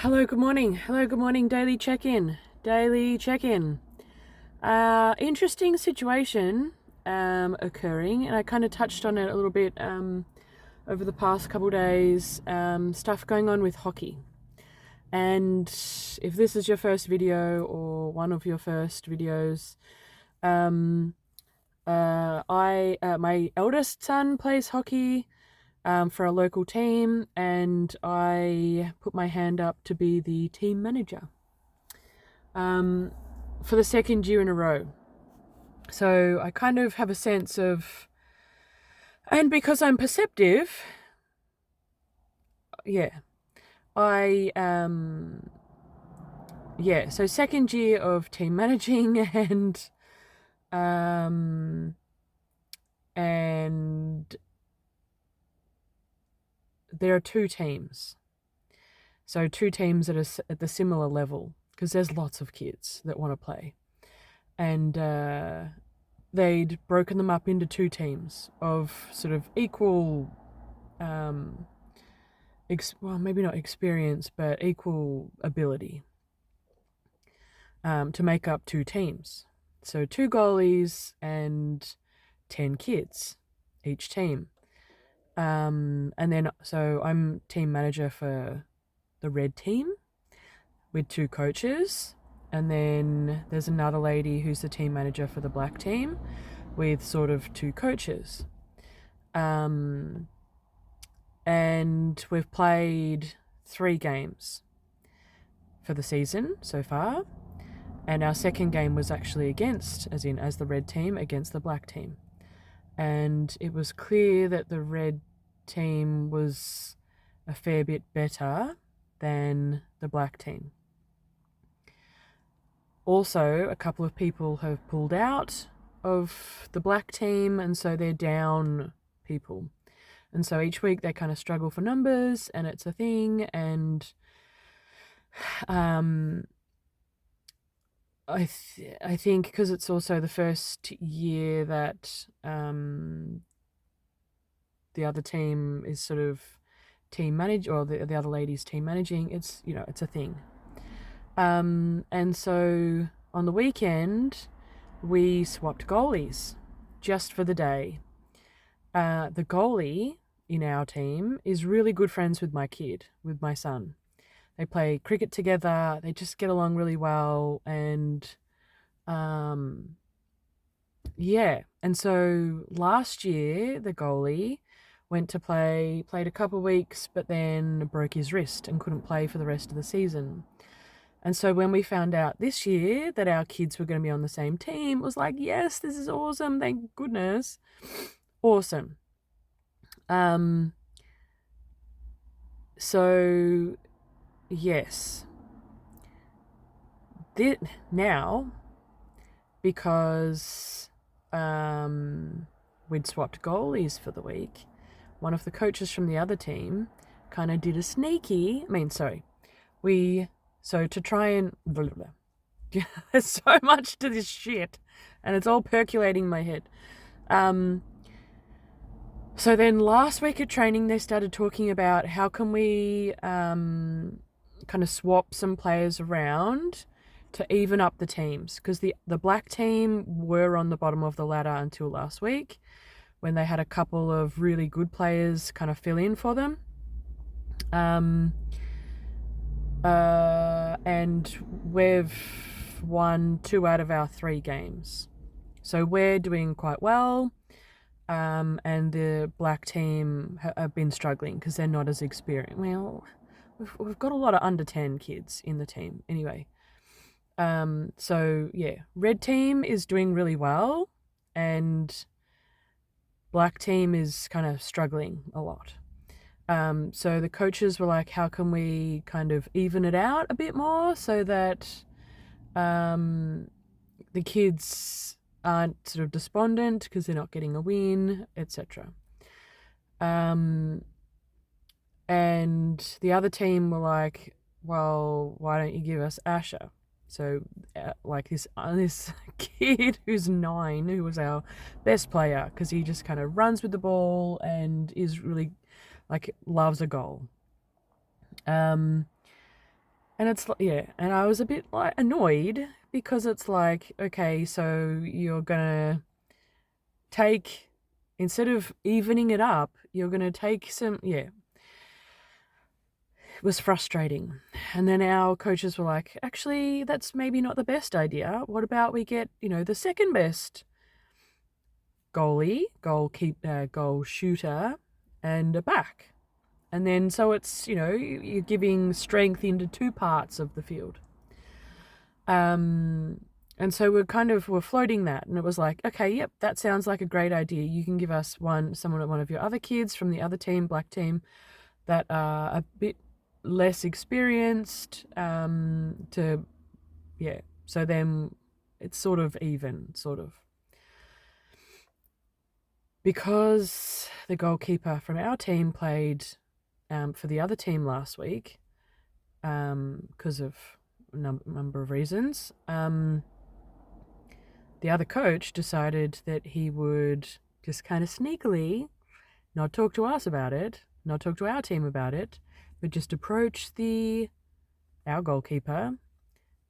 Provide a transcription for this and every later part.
Hello, good morning. Hello, good morning. Daily check-in. Daily check-in. Interesting situation occurring, and I kind of touched on it a little bit over the past couple days. Stuff going on with hockey. And if this is your first video or one of your first videos, my eldest son plays hockey for a local team, and I put my hand up to be the team manager for the second year in a row. So I kind of have a sense of, and because I'm perceptive, yeah, I, so second year of team managing and there are two teams. So two teams at the similar level, because there's lots of kids that want to play. And they'd broken them up into two teams of sort of equal, well, maybe not experience, but equal ability to make up two teams. So two goalies and 10 kids each team. And then, so I'm team manager for the red team with two coaches. And then there's another lady who's the team manager for the black team with sort of two coaches. And we've played 3 games for the season so far. And our second game was actually as the red team against the black team. And it was clear that the red team was a fair bit better than the black team. Also, a couple of people have pulled out of the black team, and so they're down people. And so each week they kind of struggle for numbers, and it's a thing. And I think because it's also the first year that the other team is sort of team managed, or the other lady's team managing, it's a thing. And so on the weekend we swapped goalies just for the day. The goalie in our team is really good friends with my son. They play cricket together. They just get along really well. And And so last year, the goalie went to played a couple of weeks, but then broke his wrist and couldn't play for the rest of the season. And so when we found out this year that our kids were going to be on the same team, it was like, yes, this is awesome. Thank goodness. Awesome. So yes. Now, because we'd swapped goalies for the week, one of the coaches from the other team kind of did a sneaky. So to try and blah, blah, blah. There's so much to this shit, and it's all percolating in my head. So then last week at training, they started talking about how can we kind of swap some players around to even up the teams, because the black team were on the bottom of the ladder until last week, when they had a couple of really good players kind of fill in for them. And we've won 2 out of our 3 games. So we're doing quite well. And the black team have been struggling because they're not as experienced. Well, we've got a lot of under 10 kids in the team anyway. So yeah, red team is doing really well, and black team is kind of struggling a lot. So the coaches were like, how can we kind of even it out a bit more so that the kids aren't sort of despondent because they're not getting a win, etc. And the other team were like, well, why don't you give us Asher? So like this kid who's 9, who was our best player, because he just kind of runs with the ball and is really, like, loves a goal. And it's like, yeah, and I was a bit like annoyed because it's like, okay, so you're gonna take, instead of evening it up, you're gonna take some, yeah, it was frustrating. And then our coaches were like, actually, that's maybe not the best idea. What about we get, the second best goalie, goal shooter, and a back? And then so it's, you're giving strength into two parts of the field. And so we're floating that, and it was like, okay, yep, that sounds like a great idea. You can give us one of your other kids from the other team, black team, that are a bit less experienced, to, yeah. So then it's sort of even, sort of. Because the goalkeeper from our team played for the other team last week, because of a number of reasons, the other coach decided that he would just kind of sneakily not talk to us about it, not talk to our team about it, but just approach our goalkeeper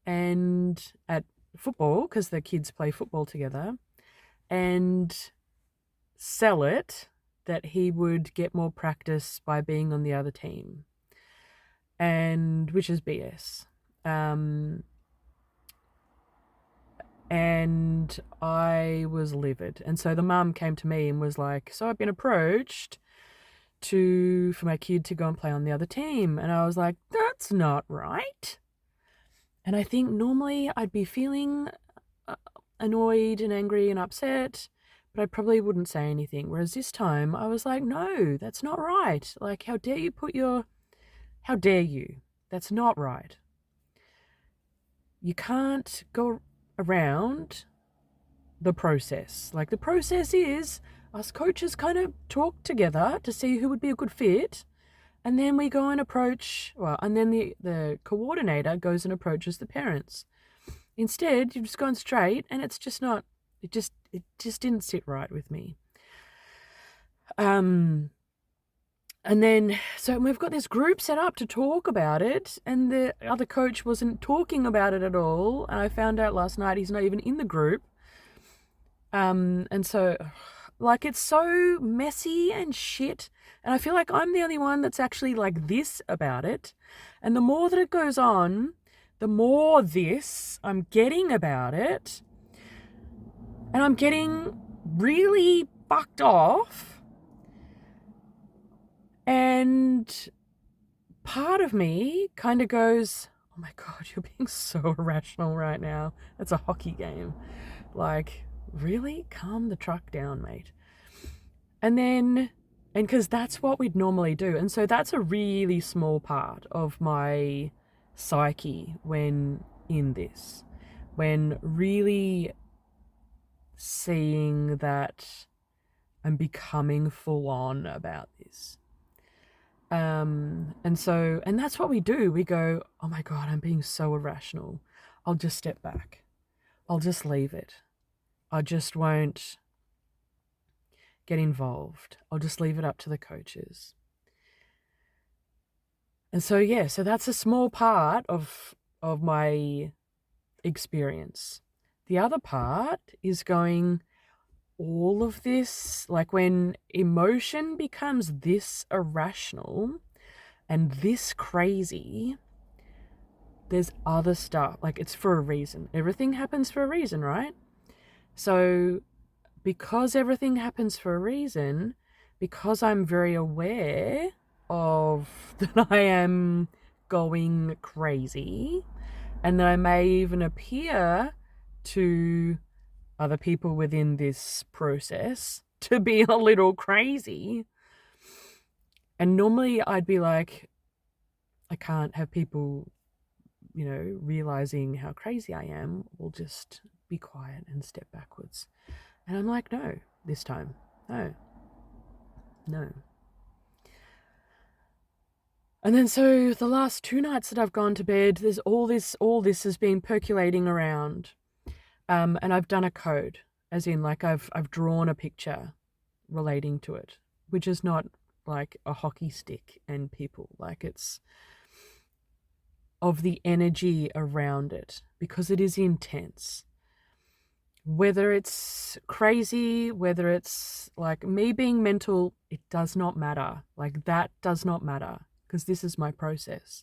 and at football, because the kids play football together, and sell it that he would get more practice by being on the other team, and which is BS. And I was livid. And so the mum came to me and was like, so I've been approached for my kid to go and play on the other team. And I was like, that's not right. And I think normally I'd be feeling annoyed and angry and upset, but I probably wouldn't say anything. Whereas this time I was like, no, that's not right. Like, how dare you? That's not right. You can't go around the process. Like, the process is us coaches kind of talk together to see who would be a good fit, and then we go and and then the coordinator goes and approaches the parents. Instead, you've just gone straight, and it's just not, it just didn't sit right with me. And then, so we've got this group set up to talk about it, and the other coach wasn't talking about it at all. And I found out last night he's not even in the group. And so, like, it's so messy and shit. And I feel like I'm the only one that's actually like this about it. And the more that it goes on, the more this I'm getting about it. And I'm getting really fucked off. And part of me kind of goes, oh my God, you're being so irrational right now. That's a hockey game. Like, really? Calm the truck down, mate. And because that's what we'd normally do. And so that's a really small part of my psyche when in this. When really seeing that I'm becoming full on about this. And that's what we do. We go, oh my God, I'm being so irrational. I'll just step back. I'll just leave it. I just won't get involved. I'll just leave it up to the coaches. And so, yeah, so that's a small part of my experience. The other part is going, all of this, like when emotion becomes this irrational and this crazy, there's other stuff. Like, it's for a reason. Everything happens for a reason, right? So because everything happens for a reason, because I'm very aware of that I am going crazy, and that I may even appear to other people within this process to be a little crazy. And normally I'd be like, I can't have people, realizing how crazy I am. We'll just be quiet and step backwards. And I'm like, no, this time, no. And then so the last 2 nights that I've gone to bed, there's all this has been percolating around. And I've done a code, as in, like, I've drawn a picture relating to it, which is not like a hockey stick and people. Like, it's of the energy around it, because it is intense. Whether it's crazy, whether it's like me being mental, it does not matter. Like, that does not matter, because this is my process.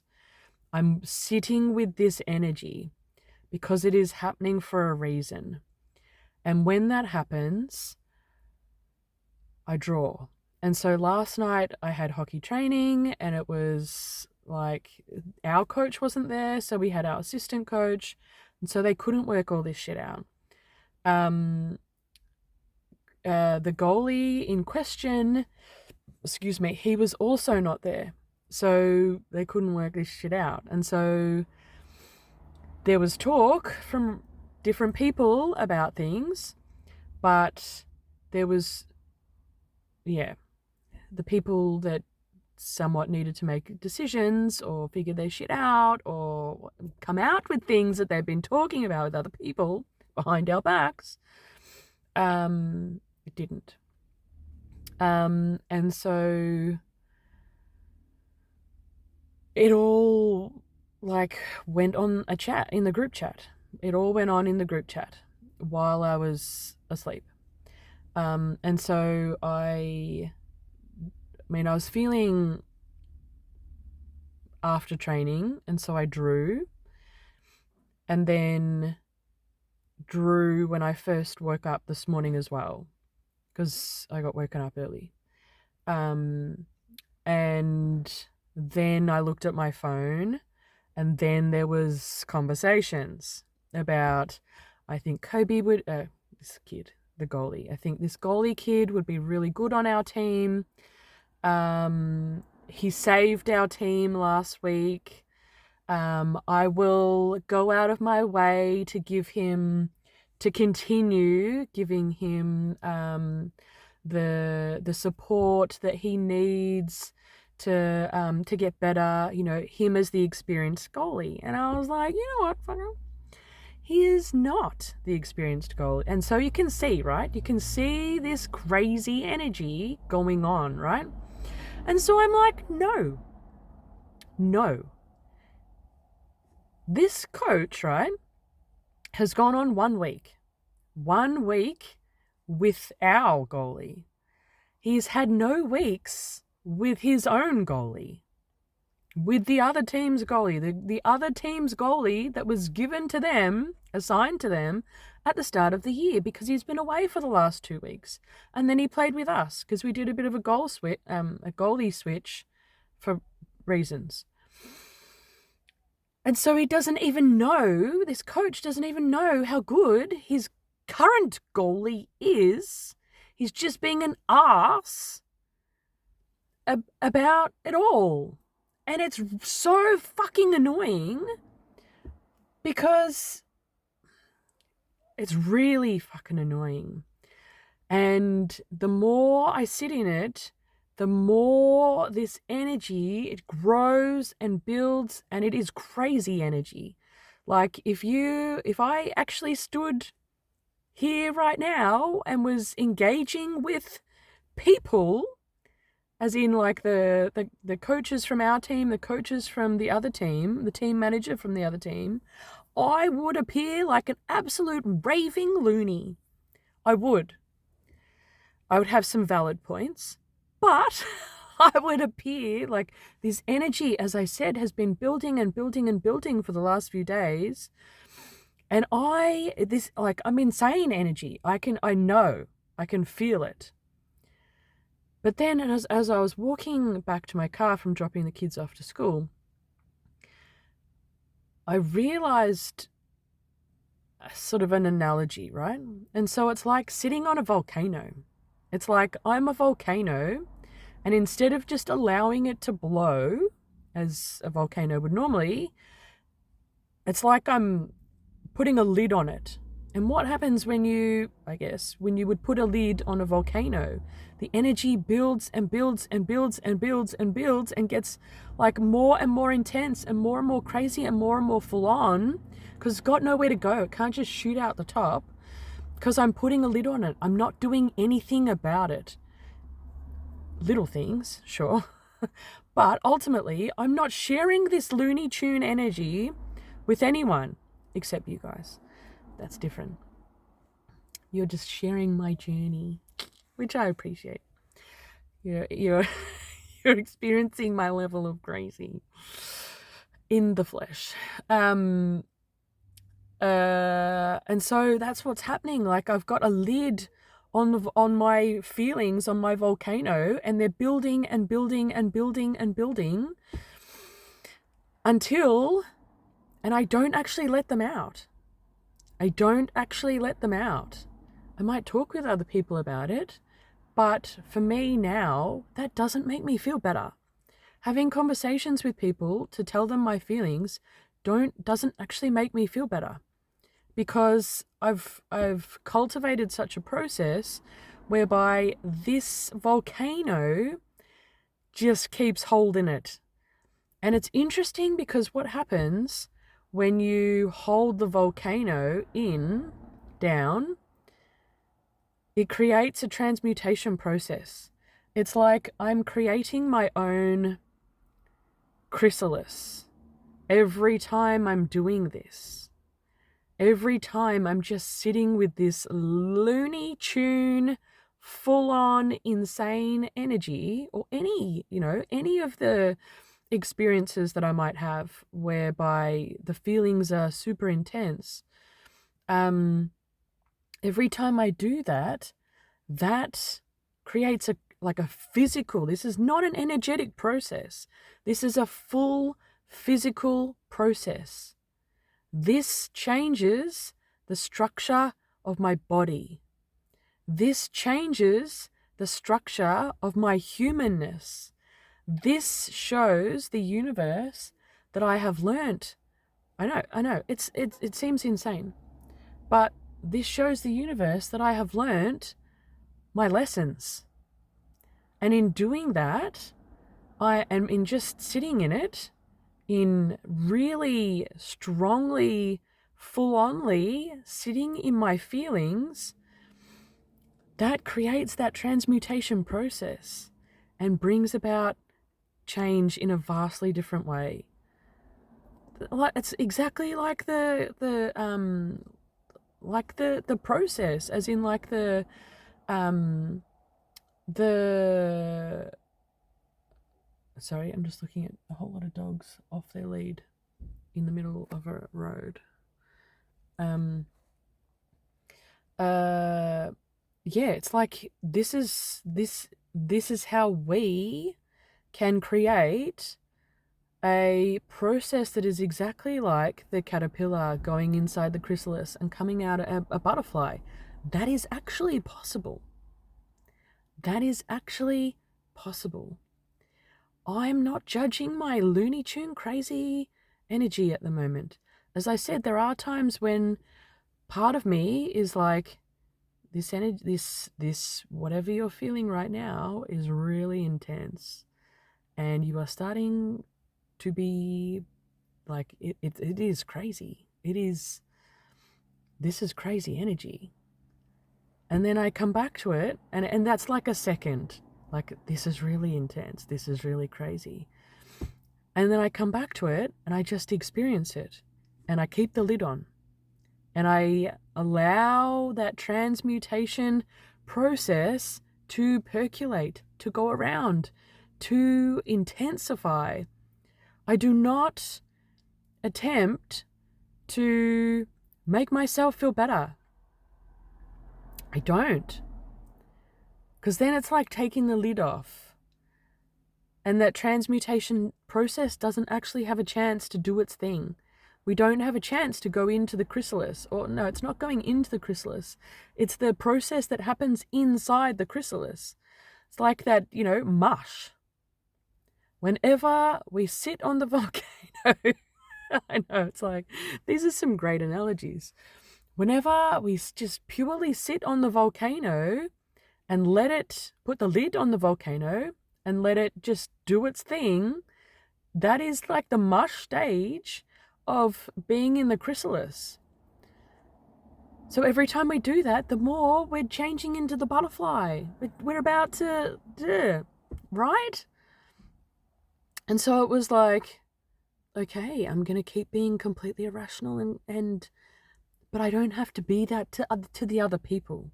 I'm sitting with this energy because it is happening for a reason. And when that happens, I draw. And so last night I had hockey training, and it was like our coach wasn't there, so we had our assistant coach, and so they couldn't work all this shit out. The goalie in question, he was also not there, so they couldn't work this shit out. And so there was talk from different people about things, but there was, the people that somewhat needed to make decisions or figure their shit out or come out with things that they've been talking about with other people behind our backs, it didn't. And so it all like went on a chat in the group chat. It all went on in the group chat while I was asleep. And so I was feeling after training, and so I drew, and then drew when I first woke up this morning as well, because I got woken up early. And then I looked at my phone, and then there was conversations about, I think Kobe would, this kid, the goalie, I think this goalie kid would be really good on our team. He saved our team last week. I will go out of my way to continue giving him the support that he needs to get better, him as the experienced goalie. And I was like, you know what, fucker? He is not the experienced goalie. And so you can see, right? You can see this crazy energy going on, right? And so I'm like, no. This coach, right, has gone on 1 week. 1 week with our goalie. He's had no weeks with his own goalie, with the other team's goalie, the other team's goalie that was given to them, assigned to them at the start of the year, because he's been away for the last 2 weeks. And then he played with us because we did a bit of a goalie switch for reasons. And so he doesn't even know, this coach doesn't even know how good his current goalie is. He's just being an ass about it all. And it's so fucking annoying, because it's really fucking annoying. And the more I sit in it, the more this energy, it grows and builds, and it is crazy energy. Like, if I actually stood here right now and was engaging with people, as in like the coaches from our team, the coaches from the other team, the team manager from the other team, I would appear like an absolute raving loony. I would have some valid points, but I would appear like this energy, as I said, has been building and building and building for the last few days. And I'm insane energy. I can feel it. But then as I was walking back to my car from dropping the kids off to school, I realized sort of an analogy, right? And so it's like sitting on a volcano. It's like I'm a volcano, and instead of just allowing it to blow, as a volcano would normally, it's like I'm putting a lid on it. And what happens when you would put a lid on a volcano? The energy builds and builds and builds and builds and builds and gets like more and more intense and more crazy and more full on, because it's got nowhere to go. It can't just shoot out the top because I'm putting a lid on it. I'm not doing anything about it. Little things, sure. But ultimately, I'm not sharing this Looney Tune energy with anyone except you guys. That's different. You're just sharing my journey, which I appreciate. You're you're experiencing my level of crazy in the flesh. And so that's what's happening. Like, I've got a lid on my feelings on my volcano, and they're building and building and building and building until, and I don't actually let them out. I don't actually let them out. I might talk with other people about it, but for me now, that doesn't make me feel better. Having conversations with people to tell them my feelings doesn't actually make me feel better, because I've cultivated such a process whereby this volcano just keeps holding it. And it's interesting because what happens when you hold the volcano down, it creates a transmutation process. It's like I'm creating my own chrysalis every time I'm doing this. Every time I'm just sitting with this Looney Tune, full-on insane energy, or any of the experiences that I might have whereby the feelings are super intense. Every time I do that, that creates a physical, this is not an energetic process. This is a full physical process. This changes the structure of my body. This changes the structure of my humanness. This shows the universe that I have learnt. I know, it seems insane, but this shows the universe that I have learnt my lessons. And in doing that, I am in just sitting in it, in really strongly, full-only sitting in my feelings, that creates that transmutation process and brings about change in a vastly different way. It's exactly like the process, as in like the sorry, I'm just looking at a whole lot of dogs off their lead in the middle of a road. Yeah, it's like this is how we can create a process that is exactly like the caterpillar going inside the chrysalis and coming out a butterfly. That is actually possible. That is actually possible. I'm not judging my Looney Tune crazy energy at the moment. As I said, there are times when part of me is like, this energy, this whatever you're feeling right now is really intense, and you are starting to be like, it is crazy. This is crazy energy. And then I come back to it, and that's like a second. Like, this is really intense. This is really crazy. And then I come back to it, and I just experience it. And I keep the lid on. And I allow that transmutation process to percolate, to go around, to intensify. I do not attempt to make myself feel better. I don't. Because then it's like taking the lid off. And that transmutation process doesn't actually have a chance to do its thing. We don't have a chance to go into the chrysalis. Or no, it's not going into the chrysalis. It's the process that happens inside the chrysalis. It's like that, mush. Whenever we sit on the volcano, I know, it's like, these are some great analogies. Whenever we just purely sit on the volcano and let it, put the lid on the volcano and let it just do its thing, that is like the mush stage of being in the chrysalis. So every time we do that, the more we're changing into the butterfly. We're about to, right? And so it was like, okay, I'm going to keep being completely irrational but I don't have to be that to the other people.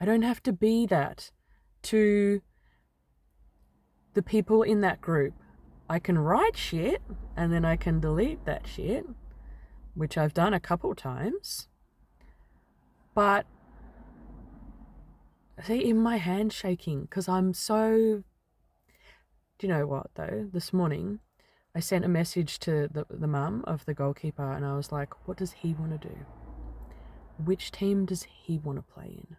I don't have to be that to the people in that group. I can write shit and then I can delete that shit, which I've done a couple times. But see, in my hand shaking because I'm so. Do you know what though? This morning, I sent a message to the mum of the goalkeeper and I was like, what does he want to do? Which team does he want to play in?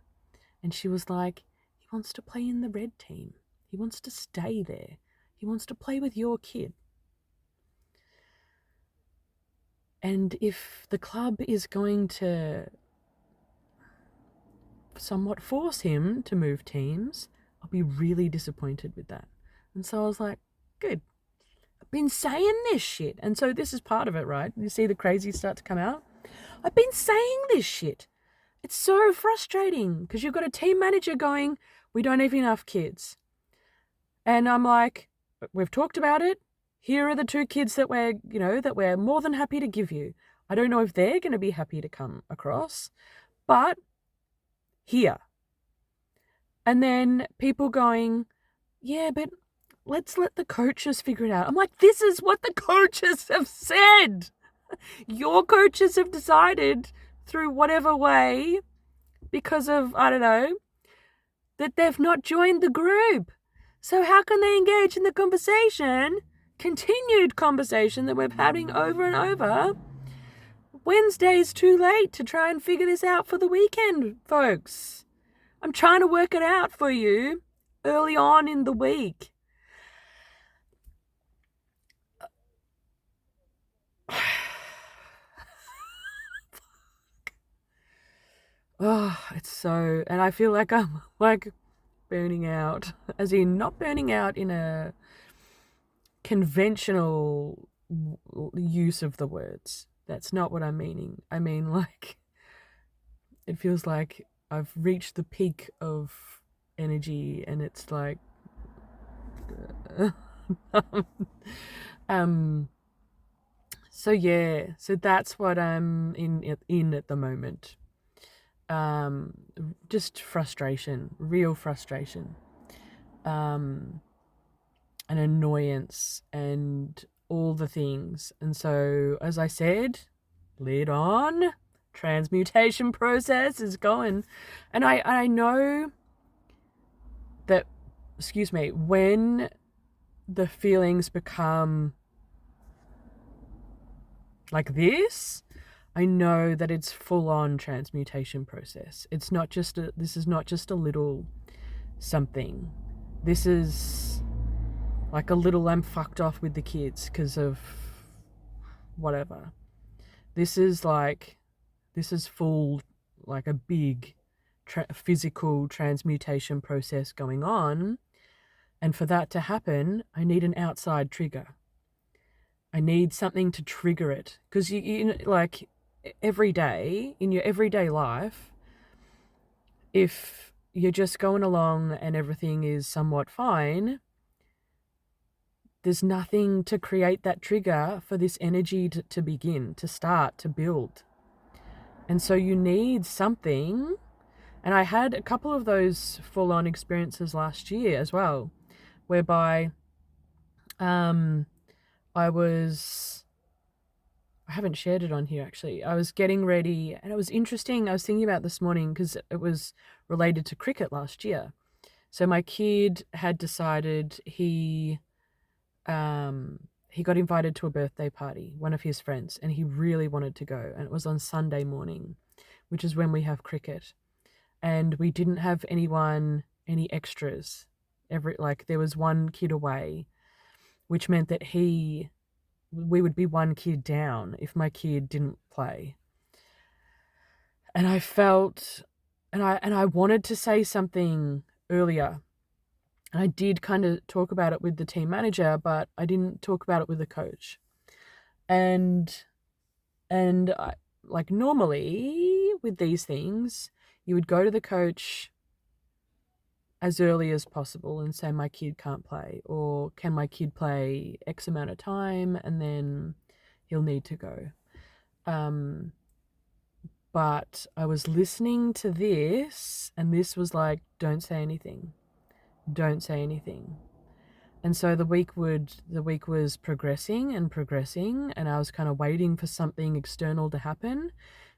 And she was like, he wants to play in the red team. He wants to stay there. He wants to play with your kid. And if the club is going to somewhat force him to move teams, I'll be really disappointed with that. And so I was like, good. I've been saying this shit. And so this is part of it, right? You see the crazy start to come out? I've been saying this shit. It's so frustrating because you've got a team manager going, we don't have enough kids. And I'm like, we've talked about it. Here are the 2 kids that we're more than happy to give you. I don't know if they're going to be happy to come across, but here. And then people going, yeah, but let's let the coaches figure it out. I'm like, this is what the coaches have said. Your coaches have decided through whatever way, because of, I don't know, that they've not joined the group. So how can they engage in the conversation, continued conversation that we're having over and over? Wednesday's too late to try and figure this out for the weekend, folks. I'm trying to work it out for you early on in the week. Oh, it's so, and I feel like I'm like burning out, as in not burning out in a conventional use of the words. That's not what I'm meaning. I mean, like, it feels like I've reached the peak of energy and it's like, so yeah, so that's what I'm in at the moment. Just frustration, real frustration, an annoyance, and all the things. And so, as I said, lid on, transmutation process is going, and I know that, excuse me, when the feelings become like this, I know that it's full on transmutation process. It's not just this is not just a little something. This is like a little I'm fucked off with the kids because of whatever. This is full, like a big physical transmutation process going on. And for that to happen, I need an outside trigger. I need something to trigger it. Because you like every day, in your everyday life, if you're just going along and everything is somewhat fine, there's nothing to create that trigger for this energy to begin, to start, to build. And so you need something. And I had a couple of those full-on experiences last year as well, whereby I haven't shared it on here actually. I was getting ready and it was interesting. I was thinking about this morning because it was related to cricket last year. So my kid had decided he got invited to a birthday party, one of his friends, and he really wanted to go. And it was on Sunday morning, which is when we have cricket. And we didn't have any extras. There was one kid away, which meant that we would be one kid down if my kid didn't play. And I felt, and I wanted to say something earlier. And I did kind of talk about it with the team manager, but I didn't talk about it with the coach. And I, like normally with these things, you would go to the coach as early as possible and say my kid can't play, or can my kid play X amount of time and then he'll need to go. But I was listening to this, and this was like, don't say anything. Don't say anything. And so the week was progressing and progressing, and I was kind of waiting for something external to happen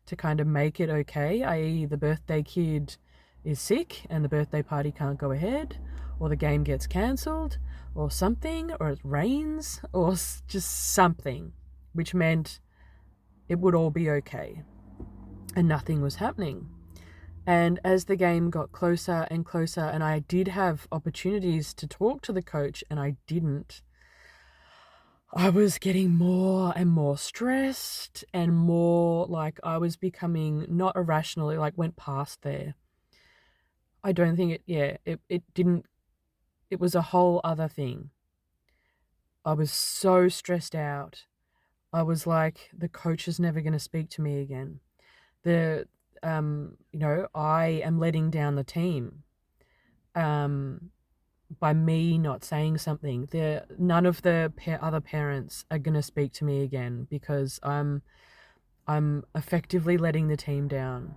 to kind of make it okay, i.e. the birthday kid is sick and the birthday party can't go ahead, or the game gets cancelled, or something, or it rains, or just something, which meant it would all be okay. And nothing was happening. And as the game got closer and closer, and I did have opportunities to talk to the coach and I didn't, I was getting more and more stressed, and more like I was becoming not irrationally, like went past there. I don't think it didn't, it was a whole other thing. I was so stressed out. I was like, the coach is never going to speak to me again. I am letting down the team by me not saying something. None of the other parents are going to speak to me again because I'm effectively letting the team down,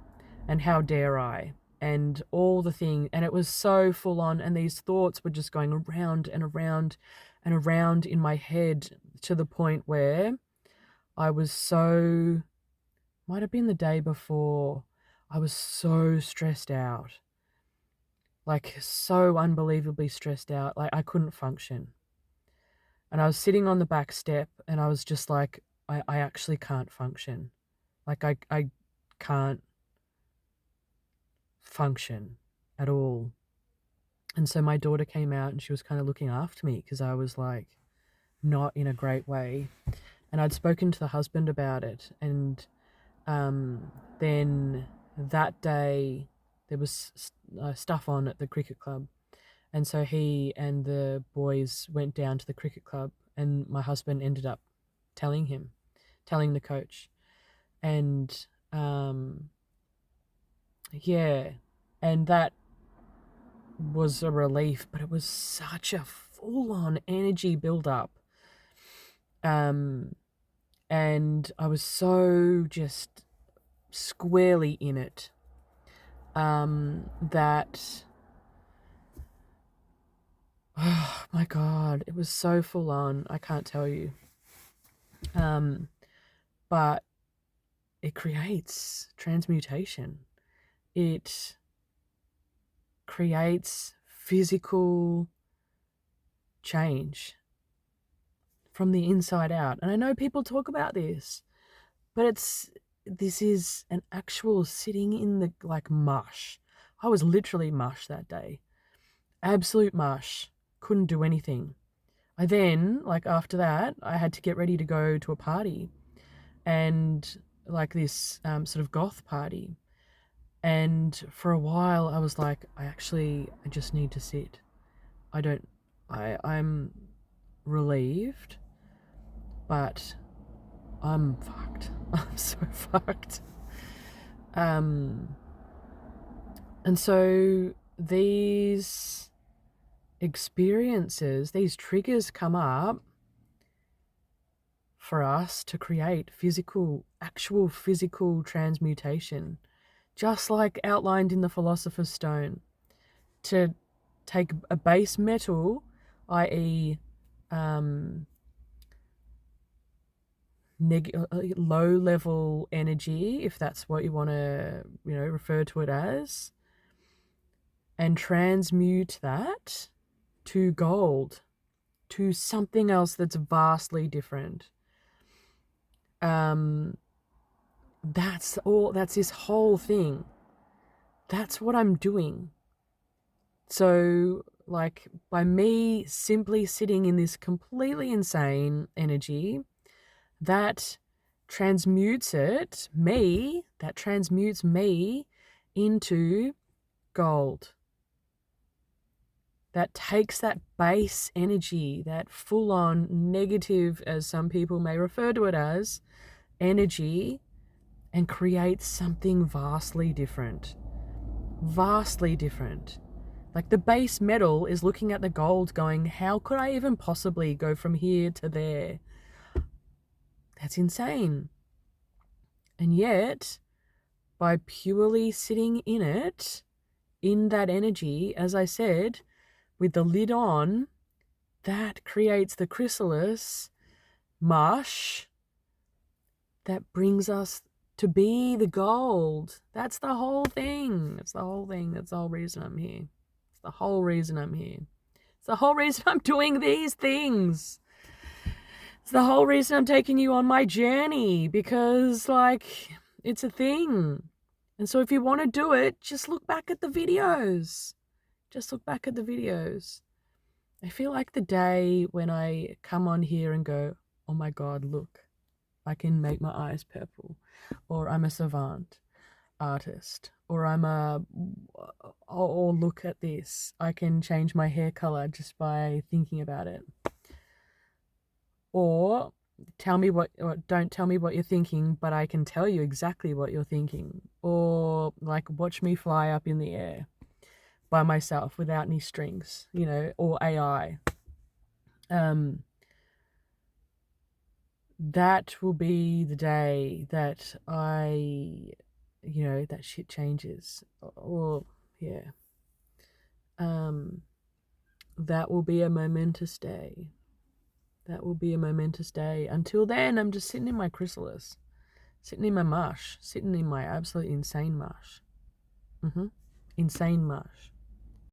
and how dare I? And all the thing, and it was so full on, and these thoughts were just going around and around and around in my head, to the point where I was so, might have been the day before, I was so stressed out, like so unbelievably stressed out, like I couldn't function. And I was sitting on the back step and I was just like, I actually can't function. Like I can't function at all. And so my daughter came out and she was kind of looking after me because I was like not in a great way. And I'd spoken to the husband about it, and then that day there was stuff on at the cricket club, and so he and the boys went down to the cricket club, and my husband ended up telling the coach. And and that was a relief, but it was such a full-on energy build-up. And I was so just squarely in it, that, oh my God, it was so full on. I can't tell you. But it creates transmutation. It creates physical change from the inside out. And I know people talk about this, but this is an actual sitting in the like mush. I was literally mush that day. Absolute mush. Couldn't do anything. I then, like after that, I had to get ready to go to a party, and like this sort of goth party. And for a while I was like, I just need to sit. I'm relieved, but I'm fucked. I'm so fucked. And so these experiences, these triggers come up for us to create actual physical transmutation, just like outlined in the Philosopher's Stone, to take a base metal, i.e. Low level energy, if that's what you want to refer to it as, and transmute that to gold, to something else that's vastly different. That's this whole thing. That's what I'm doing. So like, by me simply sitting in this completely insane energy, that transmutes me into gold. That takes that base energy, that full-on negative, as some people may refer to it as, energy, and creates something vastly different. Vastly different. Like the base metal is looking at the gold going, how could I even possibly go from here to there? That's insane. And yet, by purely sitting in it, in that energy, as I said, with the lid on, that creates the chrysalis mush that brings us to be the gold. That's the whole thing. That's the whole thing. That's the whole reason I'm here. It's the whole reason I'm here. It's the whole reason I'm doing these things. It's the whole reason I'm taking you on my journey, because, like, it's a thing. And so if you want to do it, just look back at the videos. Just look back at the videos. I feel like the day when I come on here and go, oh my God, look, I can make my eyes purple, or I'm a savant artist, or or look at this, I can change my hair color just by thinking about it. Or don't tell me what you're thinking, but I can tell you exactly what you're thinking. Or like watch me fly up in the air by myself without any strings, or AI. That will be the day that that shit changes. Or, yeah. That will be a momentous day. That will be a momentous day. Until then, I'm just sitting in my chrysalis, sitting in my mush, sitting in my absolute insane mush. Insane mush.